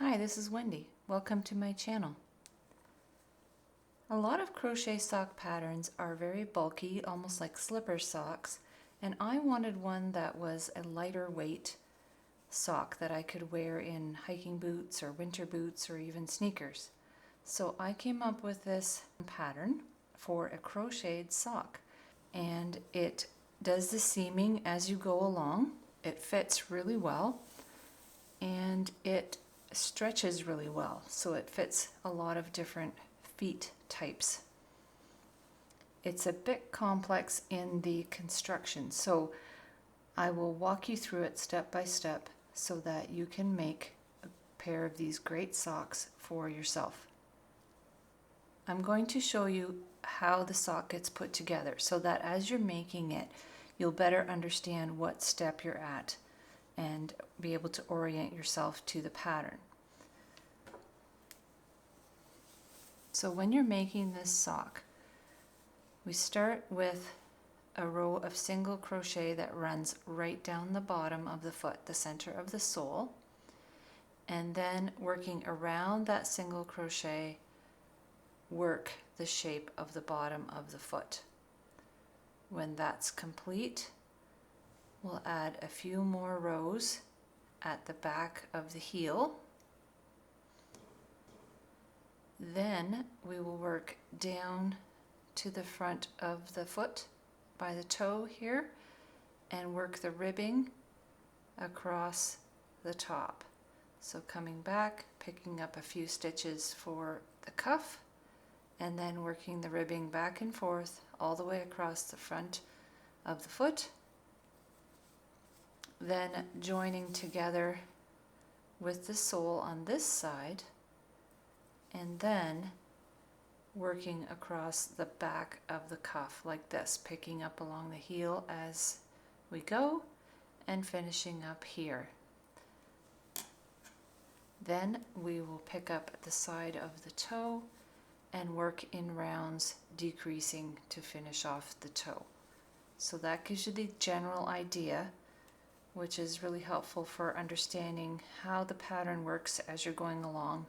Hi, this is Wendy. Welcome to my channel. A lot of crochet sock patterns are very bulky, almost like slipper socks, and I wanted one that was a lighter weight sock that I could wear in hiking boots or winter boots or even sneakers. So I came up with this pattern for a crocheted sock, and it does the seaming as you go along. It fits really well, and it stretches really well, so it fits a lot of different feet types. It's a bit complex in the construction, so I will walk you through it step by step so that you can make a pair of these great socks for yourself. I'm going to show you how the sock gets put together so that as you're making it, you'll better understand what step you're at and be able to orient yourself to the pattern. So when you're making this sock, we start with a row of single crochet that runs right down the bottom of the foot, the center of the sole, and then working around that single crochet, work the shape of the bottom of the foot. When that's complete, we'll add a few more rows at the back of the heel. Then we will work down to the front of the foot by the toe here and work the ribbing across the top. So coming back, picking up a few stitches for the cuff, and then working the ribbing back and forth all the way across the front of the foot, then joining together with the sole on this side, and then working across the back of the cuff like this, picking up along the heel as we go and finishing up here. Then we will pick up the side of the toe and work in rounds, decreasing to finish off the toe. So that gives you the general idea, which is really helpful for understanding how the pattern works as you're going along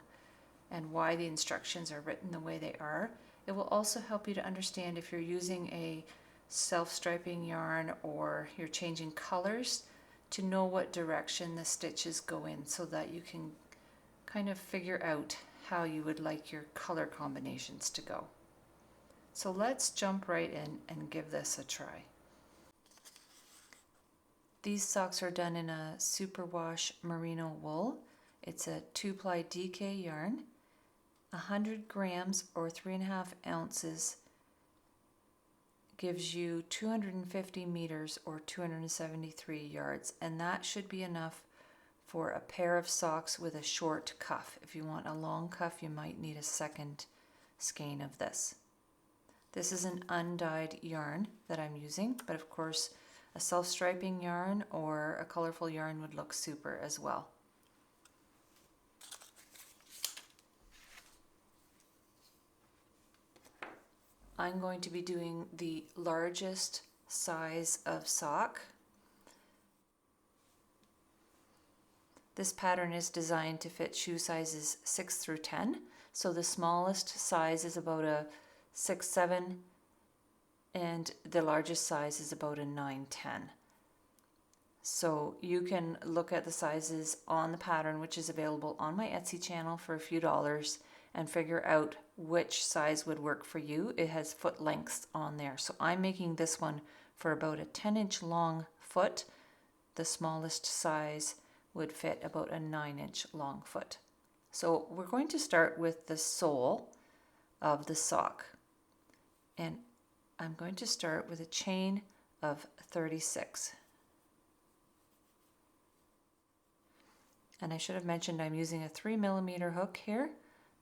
and why the instructions are written the way they are. It will also help you to understand if you're using a self-striping yarn or you're changing colors, to know what direction the stitches go in so that you can kind of figure out how you would like your color combinations to go. So let's jump right in and give this a try. These socks are done in a superwash merino wool. It's a 2-ply DK yarn. 100 grams or 3.5 ounces gives you 250 meters or 273 yards, and that should be enough for a pair of socks with a short cuff. If you want a long cuff, you might need a second skein of this. This is an undyed yarn that I'm using, but of course a self-striping yarn or a colorful yarn would look super as well. I'm going to be doing the largest size of sock. This pattern is designed to fit shoe sizes 6 through 10. So the smallest size is about a 6-7 and the largest size is about a 9-10. So you can look at the sizes on the pattern, which is available on my Etsy channel for a few dollars, and figure out which size would work for you. It has foot lengths on there. So I'm making this one for about a 10-inch long foot. The smallest size would fit about a 9-inch long foot. So we're going to start with the sole of the sock. And I'm going to start with a chain of 36. And I should have mentioned I'm using a 3mm hook here,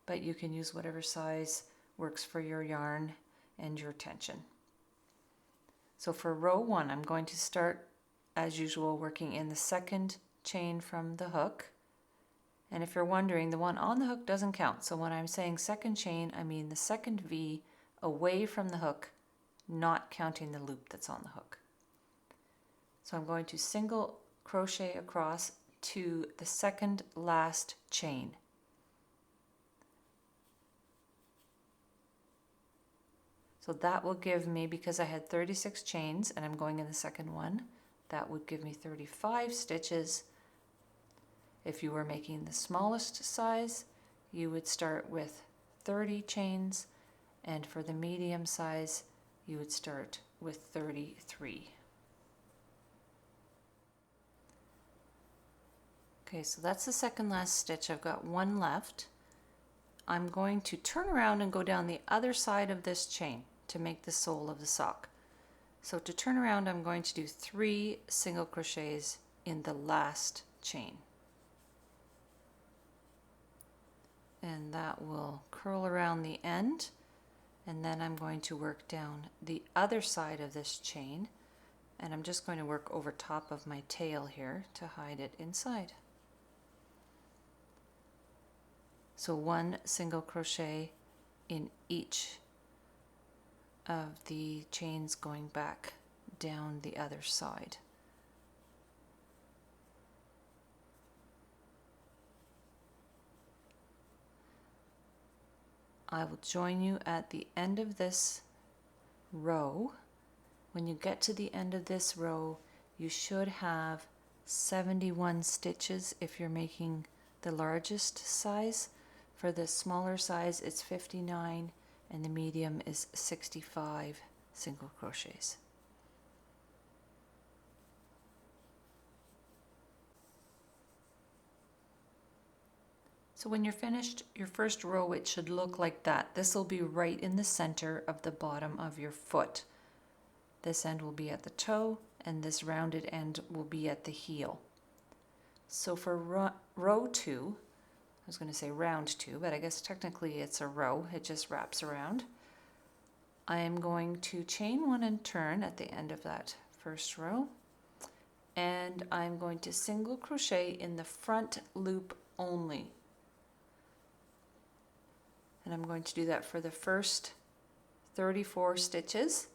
but you can use whatever size works for your yarn and your tension. So for row 1, I'm going to start as usual working in the second chain from the hook. And if you're wondering, the one on the hook doesn't count. So when I'm saying second chain, I mean the second V away from the hook, not counting the loop that's on the hook. So I'm going to single crochet across to the second last chain So that will give me, because I had 36 chains and I'm going in the second one, that would give me 35 stitches. If you were making the smallest size, you would start with 30 chains, and for the medium size, you would start with 33. Okay, so that's the second last stitch. I've got one left. I'm going to turn around and go down the other side of this chain to make the sole of the sock. So to turn around, I'm going to do 3 single crochets in the last chain. And that will curl around the end, and then I'm going to work down the other side of this chain, and I'm just going to work over top of my tail here to hide it inside. So 1 single crochet in each of the chains going back down the other side. I will join you at the end of this row. When you get to the end of this row, you should have 71 stitches if you're making the largest size. For the smaller size, it's 59, and the medium is 65 single crochets. So when you're finished your first row, it should look like that. This will be right in the center of the bottom of your foot. This end will be at the toe, and this rounded end will be at the heel. So for row 2, I was going to say round 2, but I guess technically it's a row. It just wraps around. I am going to chain 1 and turn at the end of that first row, and I'm going to single crochet in the front loop only. And I'm going to do that for the first 34 stitches,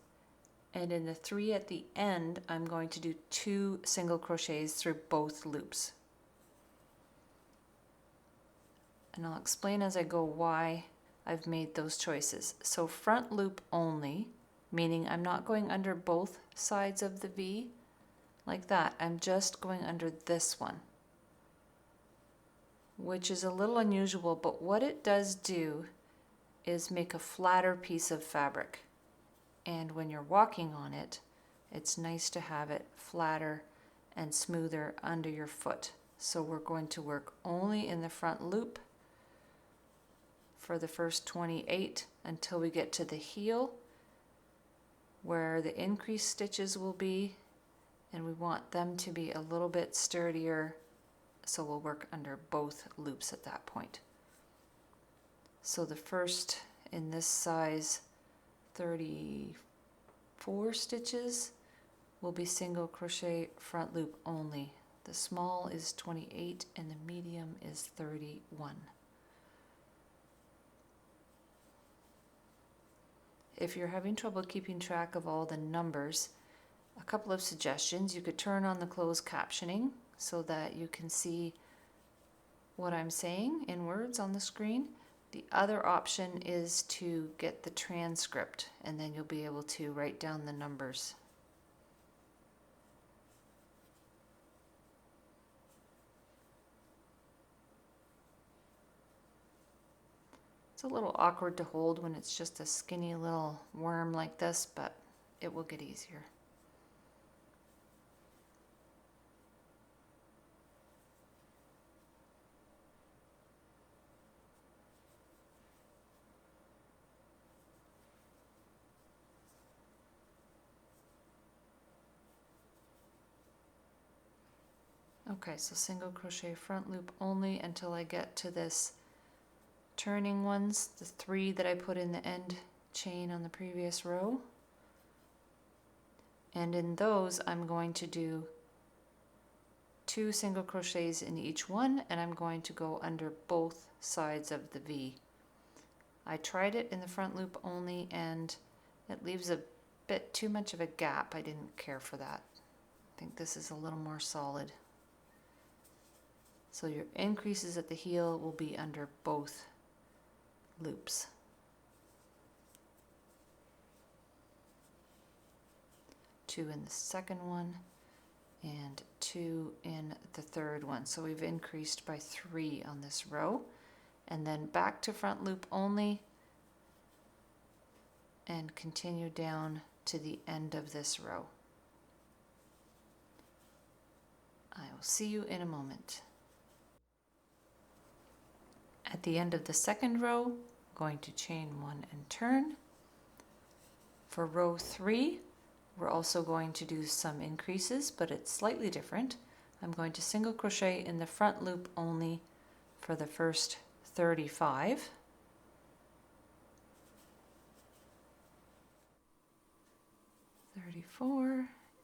and in the 3 at the end I'm going to do 2 single crochets through both loops. And I'll explain as I go why I've made those choices. So front loop only, meaning I'm not going under both sides of the V like that. I'm just going under this one, which is a little unusual, but what it does do is make a flatter piece of fabric. And when you're walking on it, it's nice to have it flatter and smoother under your foot. So we're going to work only in the front loop for the first 28 until we get to the heel where the increased stitches will be, and we want them to be a little bit sturdier, so we'll work under both loops at that point. So the first in this size 34 stitches will be single crochet front loop only. The small is 28 and the medium is 31. If you're having trouble keeping track of all the numbers, a couple of suggestions. You could turn on the closed captioning so that you can see what I'm saying in words on the screen. The other option is to get the transcript, and then you'll be able to write down the numbers. It's a little awkward to hold when it's just a skinny little worm like this, but it will get easier. Okay, so single crochet front loop only until I get to this turning ones, the 3 that I put in the end chain on the previous row. And in those I'm going to do 2 single crochets in each one, and I'm going to go under both sides of the V. I tried it in the front loop only and it leaves a bit too much of a gap. I didn't care for that. I think this is a little more solid. So your increases at the heel will be under both loops. 2 in the second one, and 2 in the third one. So we've increased by 3 on this row, and then back to front loop only and continue down to the end of this row. I will see you in a moment. At the end of the second row, I'm going to chain 1 and turn. For row 3, we're also going to do some increases, but it's slightly different. I'm going to single crochet in the front loop only for the first 35.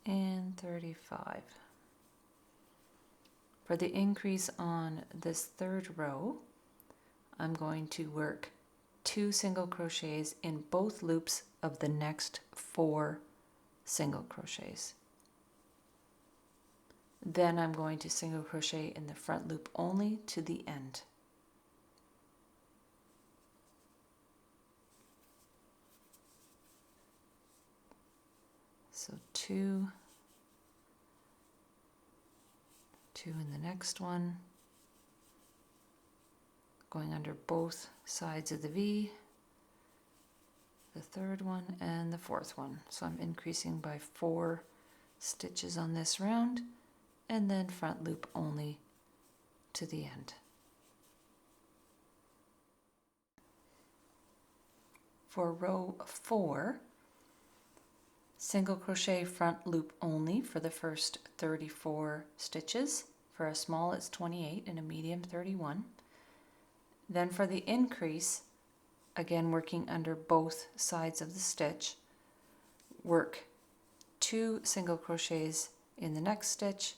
And 35. For the increase on this third row, I'm going to work 2 single crochets in both loops of the next 4 single crochets. Then I'm going to single crochet in the front loop only to the end. So 2 in the next one, going under both sides of the V, the third one and the fourth one. So I'm increasing by 4 stitches on this round, and then front loop only to the end. For row 4, single crochet front loop only for the first 34 stitches. For a small it's 28 and a medium 31. Then for the increase, again working under both sides of the stitch, work 2 single crochets in the next stitch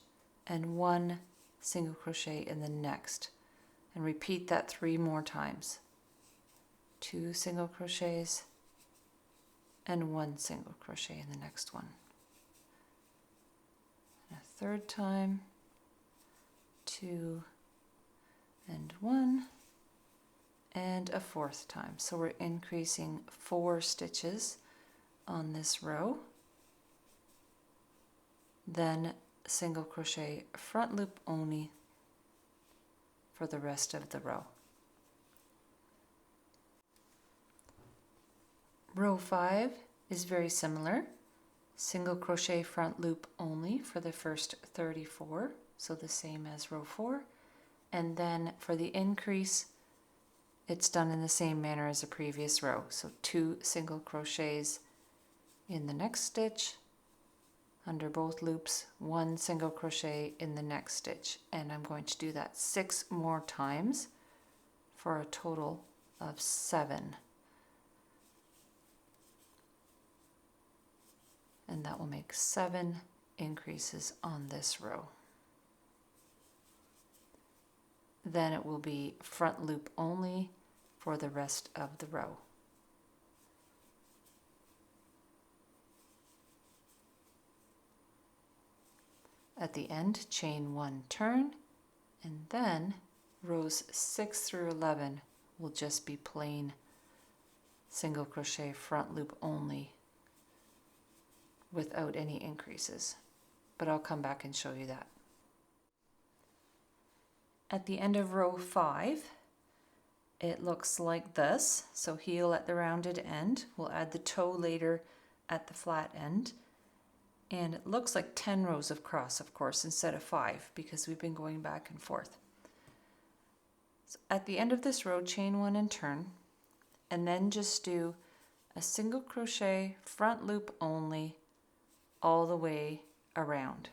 and 1 single crochet in the next, and repeat that 3 more times. 2 single crochets and 1 single crochet in the next one. And a third time, 2 and 1, and a fourth time. So we're increasing 4 stitches on this row. Then single crochet front loop only for the rest of the row. Row 5 is very similar. Single crochet front loop only for the first 34, so the same as row 4. And then for the increase, it's done in the same manner as the previous row. So 2 single crochets in the next stitch, under both loops, 1 single crochet in the next stitch. And I'm going to do that 6 more times for a total of 7. And that will make 7 increases on this row. Then it will be front loop only for the rest of the row. At the end, chain 1, turn, and then rows 6 through 11 will just be plain single crochet front loop only without any increases, but I'll come back and show you that. At the end of row 5, it looks like this. So heel at the rounded end. We'll add the toe later at the flat end. And it looks like 10 rows of cross, of course, instead of 5, because we've been going back and forth. So at the end of this row, chain 1 and turn, and then just do a single crochet front loop only all the way around.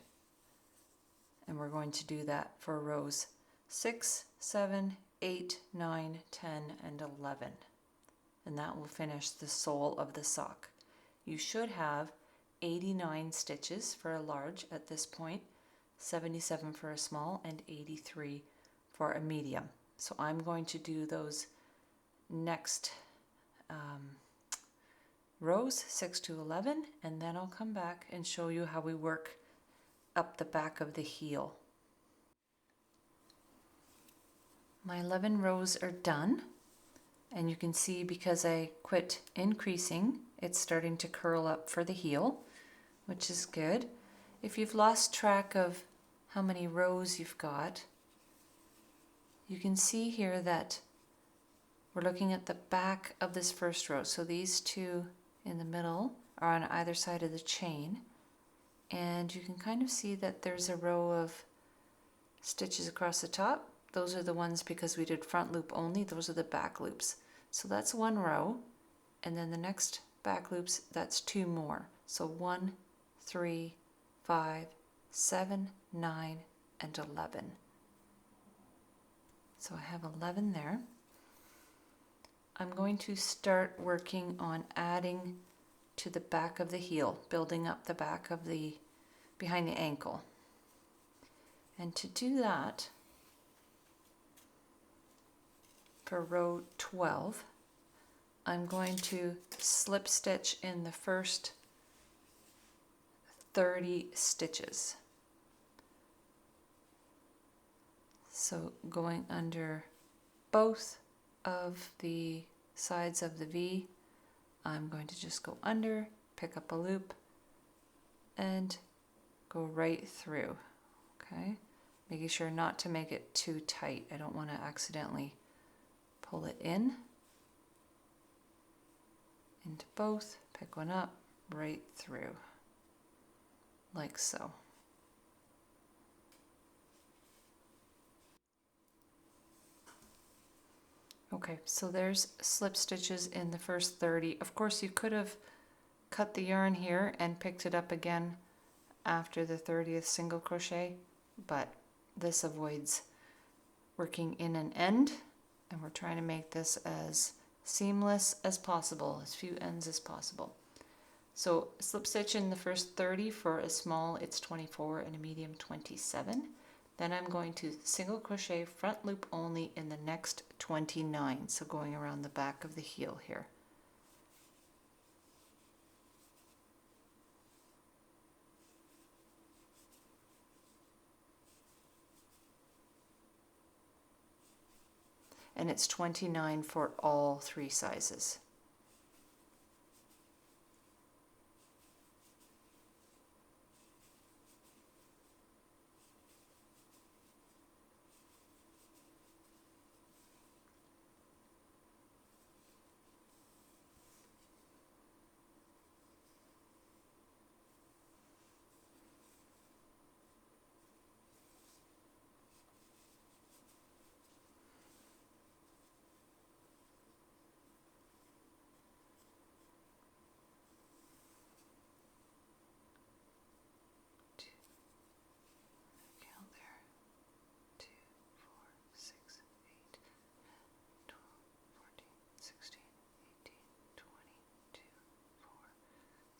And we're going to do that for rows 6, 7, 8, 9, 10, and 11. And that will finish the sole of the sock. You should have 89 stitches for a large at this point, 77 for a small, and 83 for a medium. So I'm going to do those next rows 6 to 11, and then I'll come back and show you how we work up the back of the heel. My 11 rows are done, and you can see because I quit increasing, it's starting to curl up for the heel, which is good. If you've lost track of how many rows you've got, you can see here that we're looking at the back of this first row. So these two in the middle are on either side of the chain, and you can kind of see that there's a row of stitches across the top. Those are the ones, because we did front loop only, those are the back loops. So that's one row, and then the next back loops, that's two more. So 1, 3, 5, 7, 9, and 11. So I have 11 there. I'm going to start working on adding to the back of the heel, building up the back of the, behind the ankle. And to do that, for row 12, I'm going to slip stitch in the first 30 stitches. So going under both of the sides of the V, I'm going to just go under, pick up a loop, and go right through. Okay, making sure not to make it too tight. I don't want to accidentally pull it in. Into both, pick one up, right through, like so. Okay, so there's slip stitches in the first 30. Of course, you could have cut the yarn here and picked it up again after the 30th single crochet, but this avoids working in an end, and we're trying to make this as seamless as possible, as few ends as possible. So slip stitch in the first 30. For a small it's 24 and a medium 27. Then I'm going to single crochet front loop only in the next 29, so going around the back of the heel here. And it's 29 for all three sizes.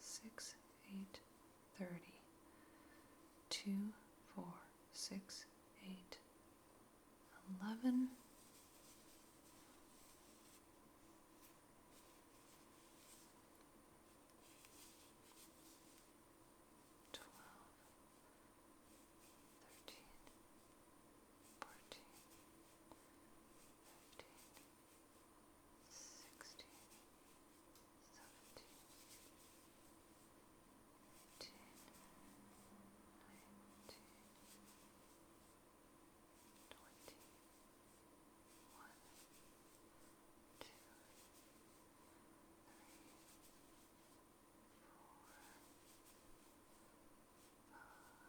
Six, 8, 30. 2, 4, 6, 8, 11. 12, 13, 14, 15, 16, 17, 18, 19, 20, 1, 2, 3, 4, 5, 6, 7, 8, 9.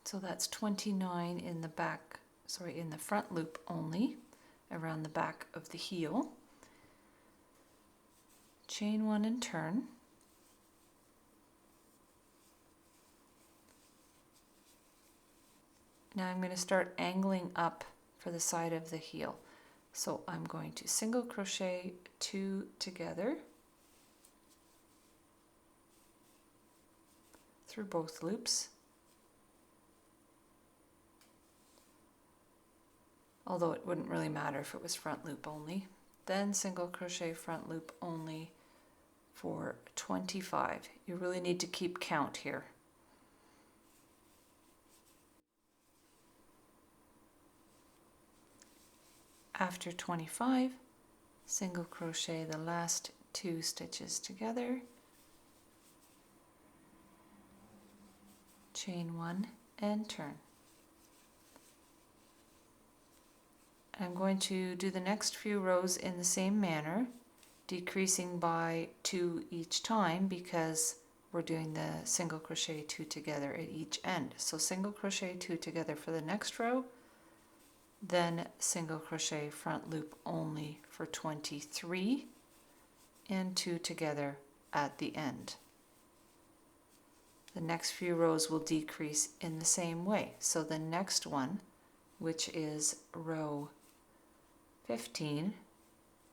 So that's 29 in the back, sorry, in the front loop only, around the back of the heel. Chain one and turn. Now I'm going to start angling up for the side of the heel. So I'm going to single crochet 2 together through both loops, although it wouldn't really matter if it was front loop only. Then single crochet front loop only for 25. You really need to keep count here. After 25, single crochet the last 2 stitches together, chain 1 and turn. I'm going to do the next few rows in the same manner, decreasing by 2 each time because we're doing the single crochet 2 together at each end. So single crochet 2 together for the next row, then single crochet front loop only for 23 and 2 together at the end. The next few rows will decrease in the same way. So the next one, which is row 15,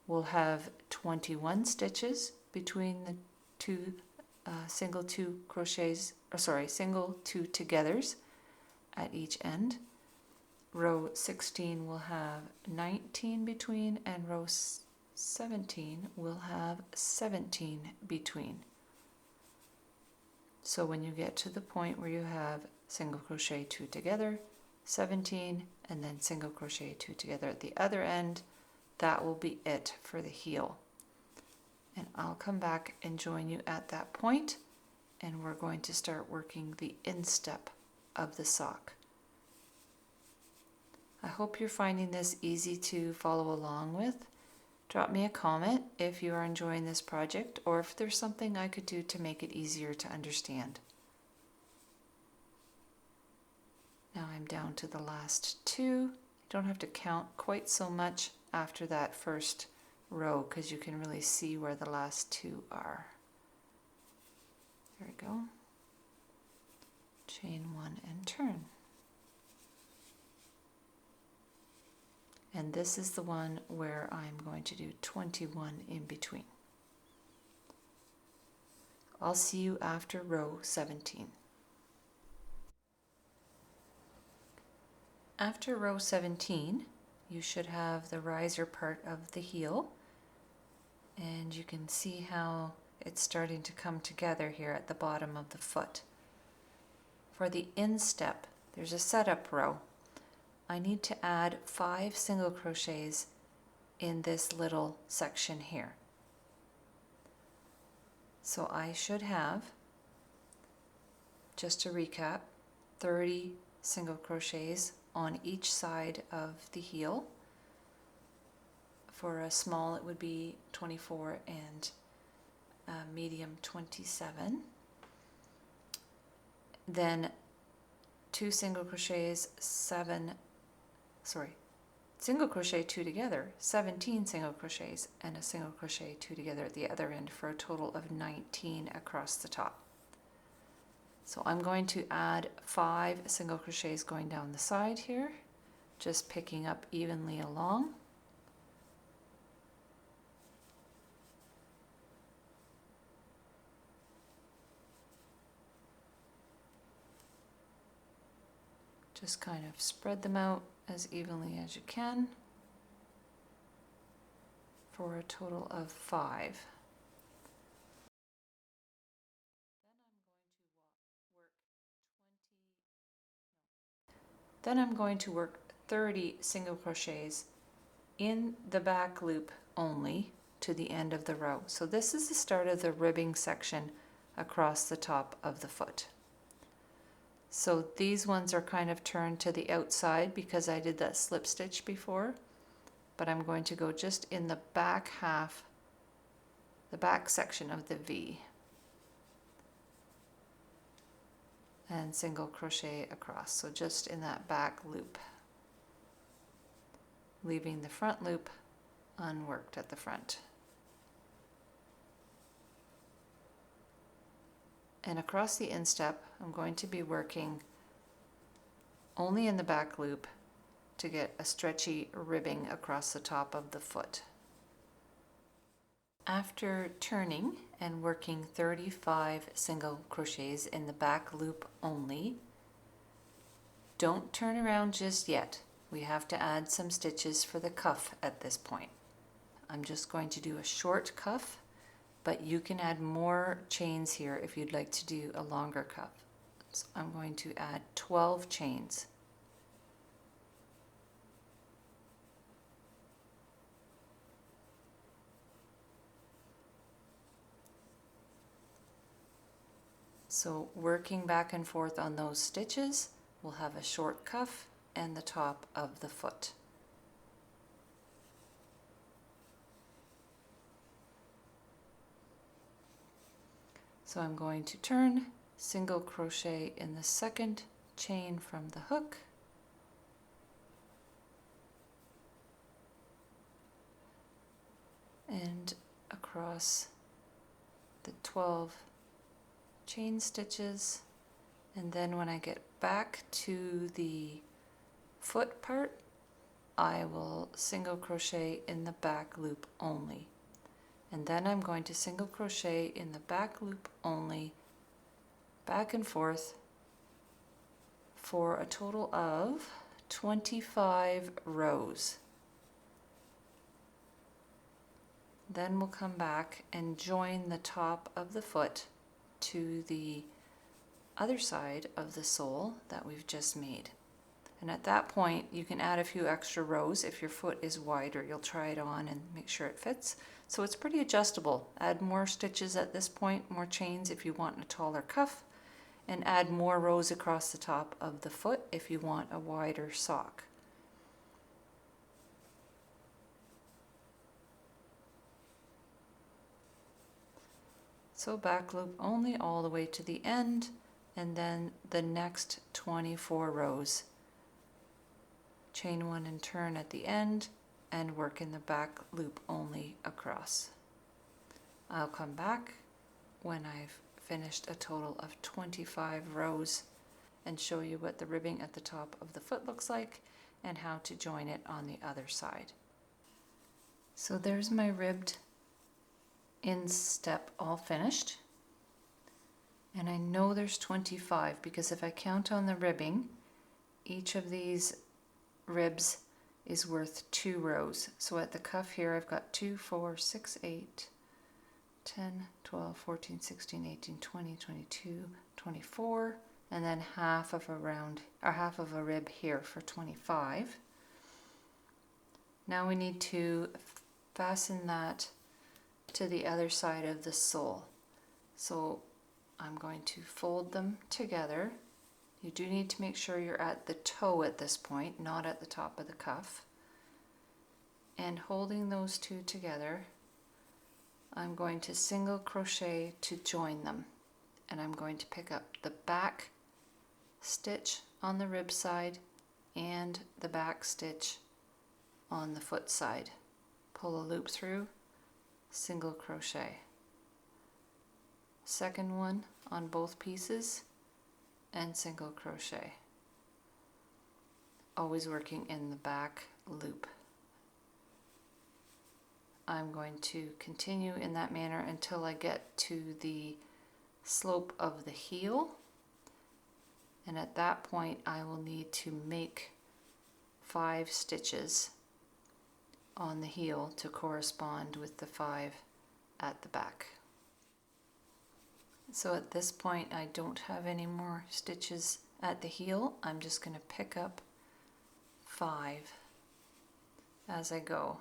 will have 21 stitches between the two single 2 crochets, or sorry, single 2 togethers at each end. Row 16 will have 19 between, and row 17 will have 17 between. So when you get to the point where you have single crochet 2 together, 17, and then single crochet 2 together at the other end, that will be it for the heel. And I'll come back and join you at that point, and we're going to start working the instep of the sock. I hope you're finding this easy to follow along with. Drop me a comment if you are enjoying this project, or if there's something I could do to make it easier to understand. Now I'm down to the last 2. Don't have to count quite so much after that first row because you can really see where the last 2 are. There we go. Chain 1 and turn. And this is the one where I'm going to do 21 in between. I'll see you after row 17. After row 17, you should have the riser part of the heel, and you can see how it's starting to come together here at the bottom of the foot. For the instep, there's a setup row. I need to add 5 single crochets in this little section here. So I should have, just to recap, 30 single crochets on each side of the heel. For a small it would be 24 and a medium 27. Then 2 single crochets, single crochet 2 together, 17 single crochets, and a single crochet 2 together at the other end for a total of 19 across the top. So I'm going to add 5 single crochets going down the side here, just picking up evenly along. Just kind of spread them out as evenly as you can for a total of 5. Then I'm going to work 30 single crochets in the back loop only to the end of the row. So this is the start of the ribbing section across the top of the foot. So these ones are kind of turned to the outside because I did that slip stitch before, but I'm going to go just in the back half, the back section of the V, and single crochet across. So just in that back loop, leaving the front loop unworked at the front. And across the instep, I'm going to be working only in the back loop to get a stretchy ribbing across the top of the foot. After turning and working 35 single crochets in the back loop only, don't turn around just yet. We have to add some stitches for the cuff at this point. I'm just going to do a short cuff, but you can add more chains here if you'd like to do a longer cuff. So I'm going to add 12 chains. So working back and forth on those stitches, we'll have a short cuff and the top of the foot. So I'm going to turn, single crochet in the second chain from the hook, and across the 12 chain stitches, and then when I get back to the foot part, I will single crochet in the back loop only, and then I'm going to single crochet in the back loop only, back and forth, for a total of 25 rows. Then we'll come back and join the top of the foot to the other side of the sole that we've just made. And at that point you can add a few extra rows if your foot is wider. You'll try it on and make sure it fits. So it's pretty adjustable. Add more stitches at this point, more chains if you want a taller cuff, and add more rows across the top of the foot if you want a wider sock. So back loop only all the way to the end, and then the next 24 rows. Chain one and turn at the end and work in the back loop only across. I'll come back when I've finished a total of 25 rows and show you what the ribbing at the top of the foot looks like and how to join it on the other side. So there's my ribbed instep all finished, and I know there's 25 because if I count on the ribbing, each of these ribs is worth 2 rows. So at the cuff here I've got 2, 4, 6, 8, 10, 12, 14, 16, 18, 20, 22, 24, and then half of a round or half of a rib here for 25. Now we need to fasten that to the other side of the sole. So I'm going to fold them together. You do need to make sure you're at the toe at this point, not at the top of the cuff. And holding those two together, I'm going to single crochet to join them. And I'm going to pick up the back stitch on the rib side and the back stitch on the foot side. Pull a loop through, single crochet. Second one on both pieces and single crochet. Always working in the back loop. I'm going to continue in that manner until I get to the slope of the heel, and at that point I will need to make 5 stitches on the heel to correspond with the 5 at the back. So at this point I don't have any more stitches at the heel. I'm just going to pick up 5 as I go.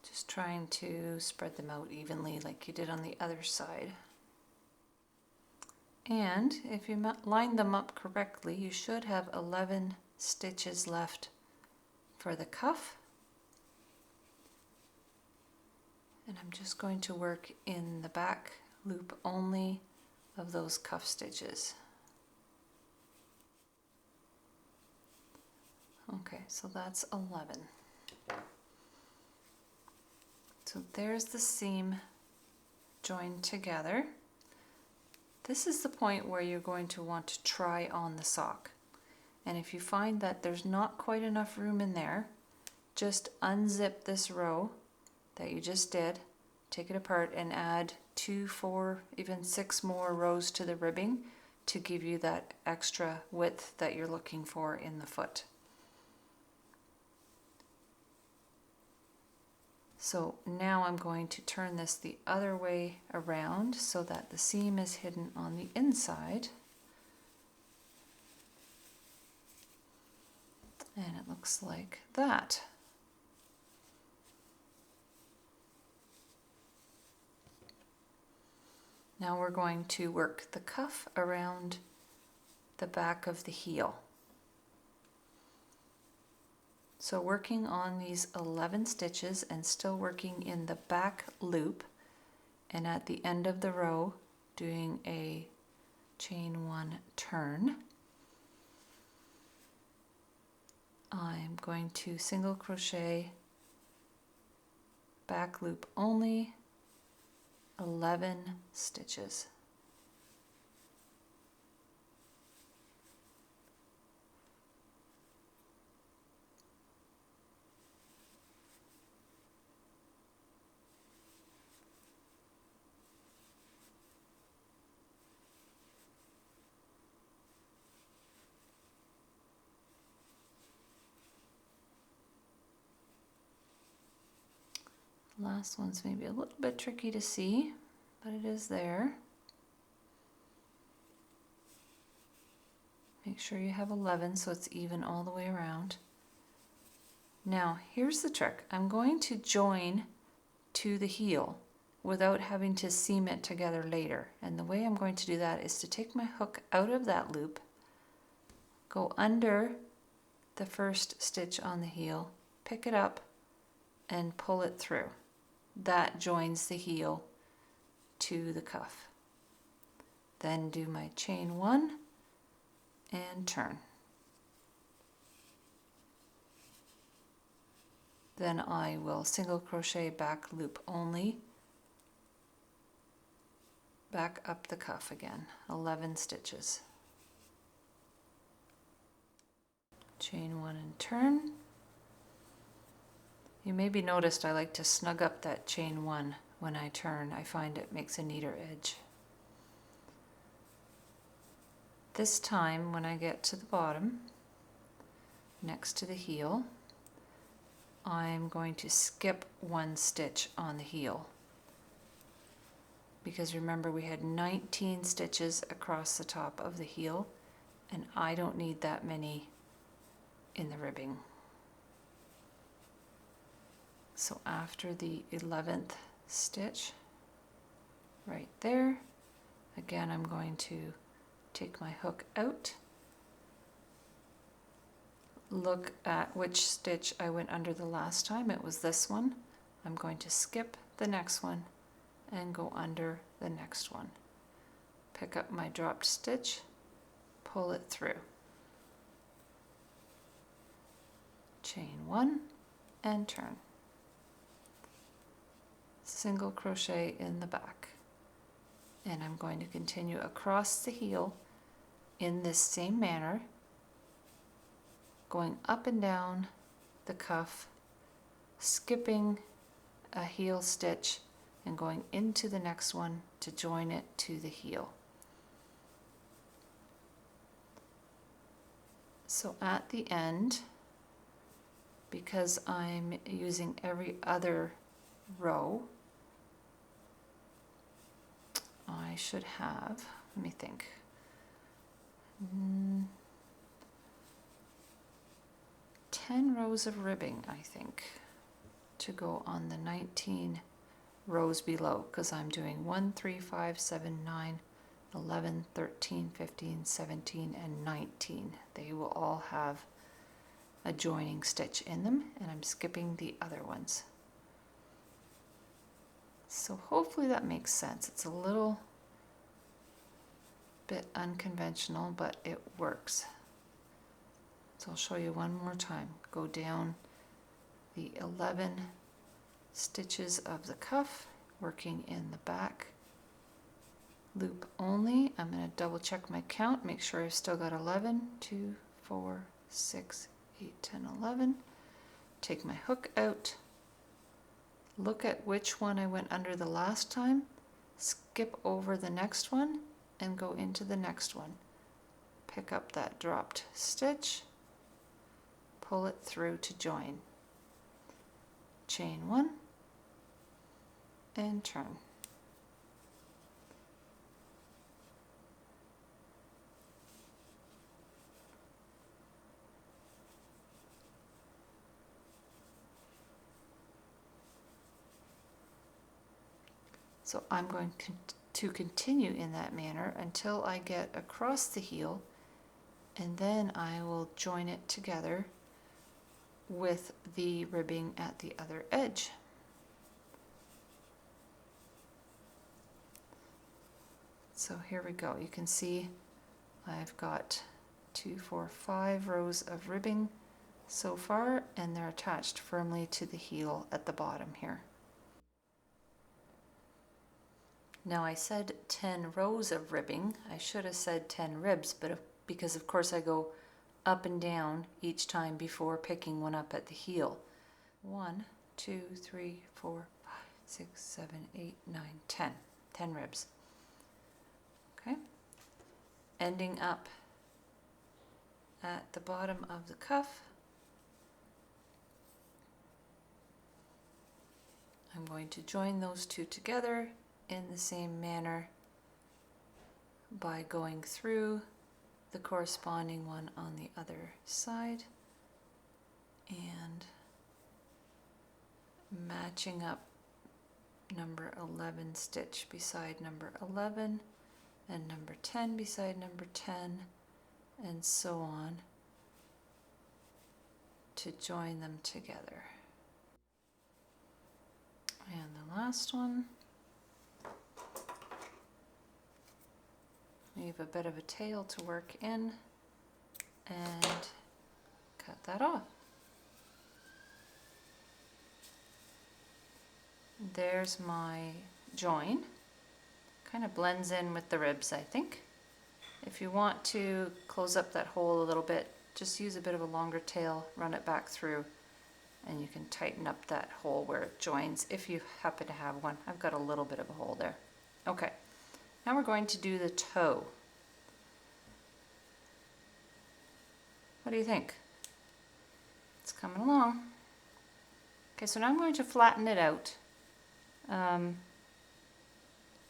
Just trying to spread them out evenly like you did on the other side. And if you line them up correctly, you should have 11 stitches left for the cuff. And I'm just going to work in the back loop only of those cuff stitches. Okay, so that's 11. So there's the seam joined together. This is the point where you're going to want to try on the sock. And if you find that there's not quite enough room in there, just unzip this row that you just did, take it apart and add 2, 4, even 6 more rows to the ribbing to give you that extra width that you're looking for in the foot. So now I'm going to turn this the other way around so that the seam is hidden on the inside. And it looks like that. Now we're going to work the cuff around the back of the heel. So working on these 11 stitches and still working in the back loop, and at the end of the row doing a chain 1 turn. I'm going to single crochet, back loop only, 11 stitches. Last one's maybe a little bit tricky to see, but it is there. Make sure you have 11 so it's even all the way around. Now here's the trick. I'm going to join to the heel without having to seam it together later. And the way I'm going to do that is to take my hook out of that loop, go under the first stitch on the heel, pick it up and pull it through. That joins the heel to the cuff. Then do my chain 1 and turn. Then I will single crochet back loop only, back up the cuff again, 11 stitches. Chain 1 and turn. You maybe noticed I like to snug up that chain 1 when I turn. I find it makes a neater edge. This time when I get to the bottom, next to the heel, I'm going to skip 1 stitch on the heel. Because remember we had 19 stitches across the top of the heel, and I don't need that many in the ribbing. So after the 11th stitch, right there, again I'm going to take my hook out, look at which stitch I went under the last time. It was this one. I'm going to skip the next one and go under the next one. Pick up my dropped stitch, pull it through. Chain 1 and turn. Single crochet in the back, and I'm going to continue across the heel in this same manner, going up and down the cuff, skipping a heel stitch and going into the next one to join it to the heel. So at the end, because I'm using every other row, I should have, let me think, 10 rows of ribbing, I think, to go on the 19 rows below, because I'm doing 1, 3, 5, 7, 9, 11, 13, 15, 17, and 19. They will all have a joining stitch in them, and I'm skipping the other ones. So hopefully that makes sense. It's a little bit unconventional, but it works. So I'll show you one more time. Go down the 11 stitches of the cuff, working in the back loop only. I'm going to double check my count, make sure I've still got 11, 2, 4, 6, 8, 10, 11. Take my hook out, look at which one I went under the last time, skip over the next one and go into the next one. Pick up that dropped stitch, pull it through to join. Chain 1 and turn. So I'm going to continue in that manner until I get across the heel, and then I will join it together with the ribbing at the other edge. So here we go. You can see I've got 2, 4, 5 rows of ribbing so far, and they're attached firmly to the heel at the bottom here. Now I said 10 rows of ribbing. I should have said 10 ribs, but because of course I go up and down each time before picking one up at the heel. 1, 2, 3, 4, 5, 6, 7, 8, 9, 10. 10 ribs. Okay. Ending up at the bottom of the cuff, I'm going to join those two together in the same manner by going through the corresponding one on the other side and matching up number 11 stitch beside number 11 and number 10 beside number 10, and so on, to join them together. And the last one, leave a bit of a tail to work in and cut that off. There's my join. Kind of blends in with the ribs, I think. If you want to close up that hole a little bit, just use a bit of a longer tail, run it back through, and you can tighten up that hole where it joins if you happen to have one. I've got a little bit of a hole there. Okay, now we're going to do the toe. What do you think? It's coming along. Okay, so now I'm going to flatten it out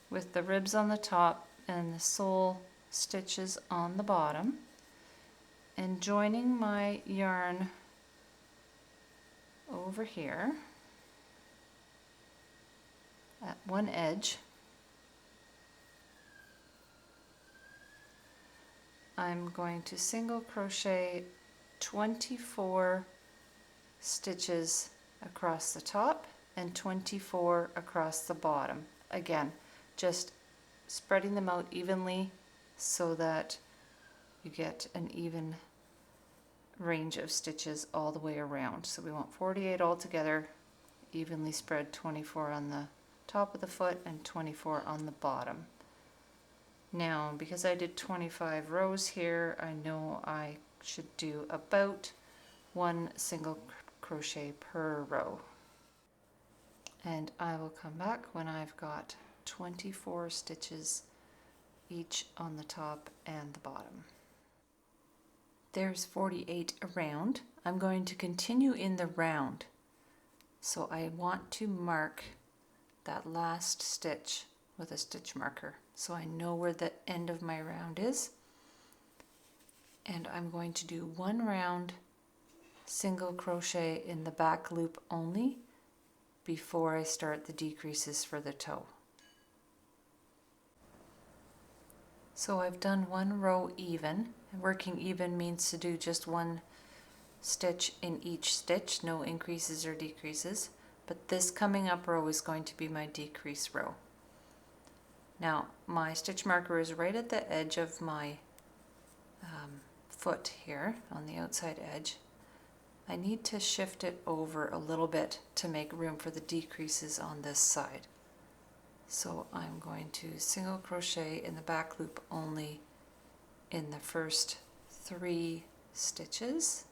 with the ribs on the top and the sole stitches on the bottom, and joining my yarn over here at one edge. I'm going to single crochet 24 stitches across the top and 24 across the bottom. Again, just spreading them out evenly so that you get an even range of stitches all the way around. So we want 48 altogether, evenly spread, 24 on the top of the foot and 24 on the bottom. Now, because I did 25 rows here, I know I should do about 1 single crochet per row. And I will come back when I've got 24 stitches each on the top and the bottom. There's 48 around. I'm going to continue in the round. So I want to mark that last stitch with a stitch marker so I know where the end of my round is. And I'm going to do 1 round single crochet in the back loop only before I start the decreases for the toe. So I've done 1 row even, and working even means to do just 1 stitch in each stitch, no increases or decreases, but this coming up row is going to be my decrease row. Now my stitch marker is right at the edge of my foot here on the outside edge. I need to shift it over a little bit to make room for the decreases on this side. So I'm going to single crochet in the back loop only in the first 3 stitches.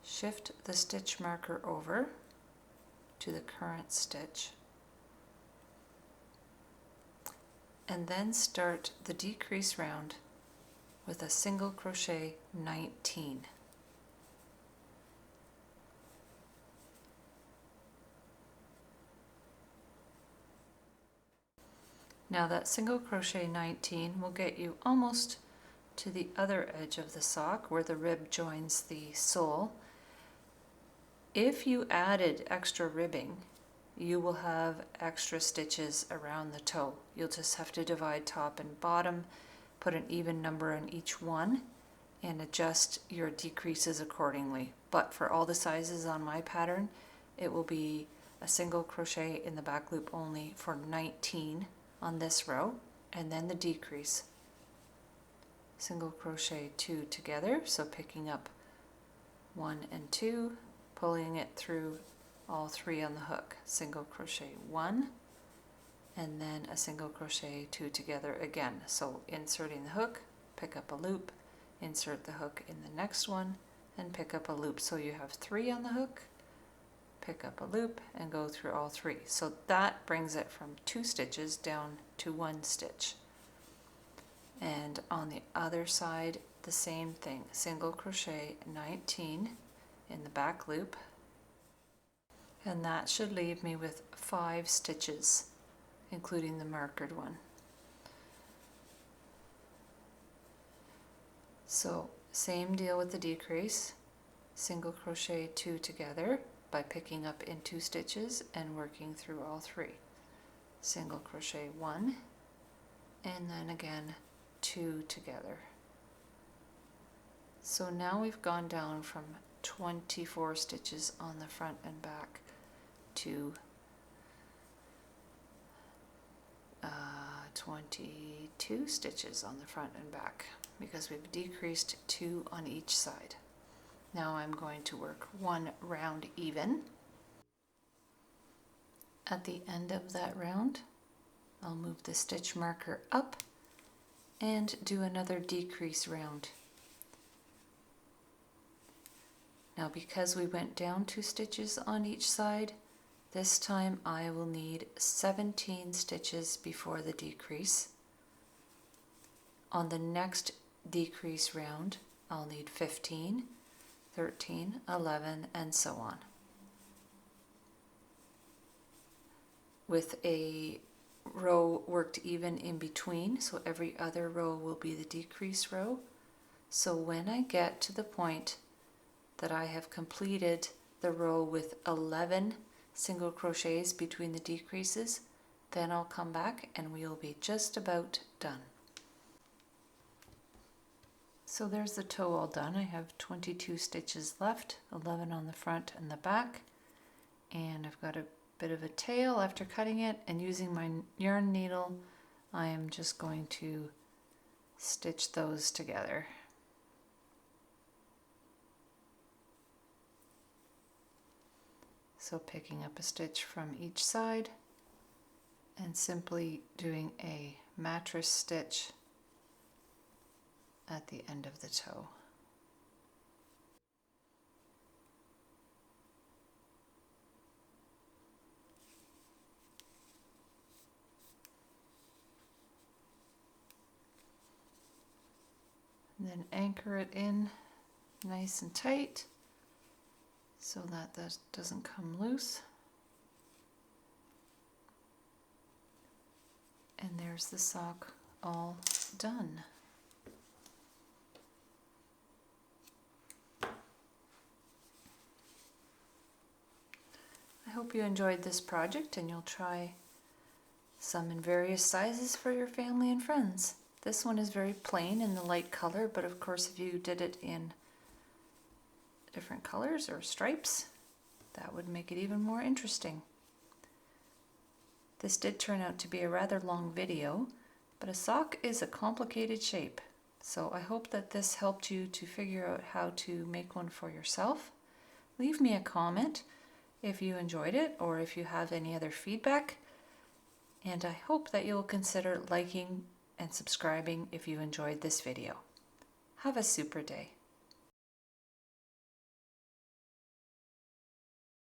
Shift the stitch marker over to the current stitch, and then start the decrease round with a single crochet 19. Now that single crochet 19 will get you almost to the other edge of the sock where the rib joins the sole. If you added extra ribbing, you will have extra stitches around the toe. You'll just have to divide top and bottom, put an even number on each one, and adjust your decreases accordingly. But for all the sizes on my pattern, it will be a single crochet in the back loop only for 19 on this row, and then the decrease. Single crochet 2 together, so picking up 1 and 2, pulling it through all 3 on the hook, single crochet 1, and then a single crochet 2 together again. So inserting the hook, pick up a loop, insert the hook in the next one, and pick up a loop. So you have 3 on the hook, pick up a loop, and go through all 3. So that brings it from 2 stitches down to 1 stitch. And on the other side, the same thing, single crochet 19 in the back loop, and that should leave me with 5 stitches, including the markered one. So same deal with the decrease, single crochet 2 together by picking up in 2 stitches and working through all 3. Single crochet 1, and then again 2 together. So now we've gone down from 24 stitches on the front and back to 22 stitches on the front and back, because we've decreased 2 on each side. Now I'm going to work 1 round even. At the end of that round, I'll move the stitch marker up and do another decrease round. Now because we went down 2 stitches on each side, this time I will need 17 stitches before the decrease. On the next decrease round, I'll need 15, 13, 11, and so on. With a row worked even in between, so every other row will be the decrease row. So when I get to the point that I have completed the row with 11 single crochets between the decreases, then I'll come back and we'll be just about done. So there's the toe all done. I have 22 stitches left, 11 on the front and the back, and I've got a bit of a tail after cutting it, and using my yarn needle I am just going to stitch those together. So picking up a stitch from each side and simply doing a mattress stitch at the end of the toe. And then anchor it in nice and tight so that that doesn't come loose. And there's the sock all done. I hope you enjoyed this project and you'll try some in various sizes for your family and friends. This one is very plain in the light color, but of course if you did it in different colors or stripes, that would make it even more interesting. This did turn out to be a rather long video, but a sock is a complicated shape. So I hope that this helped you to figure out how to make one for yourself. Leave me a comment if you enjoyed it or if you have any other feedback. And I hope that you'll consider liking and subscribing if you enjoyed this video. Have a super day.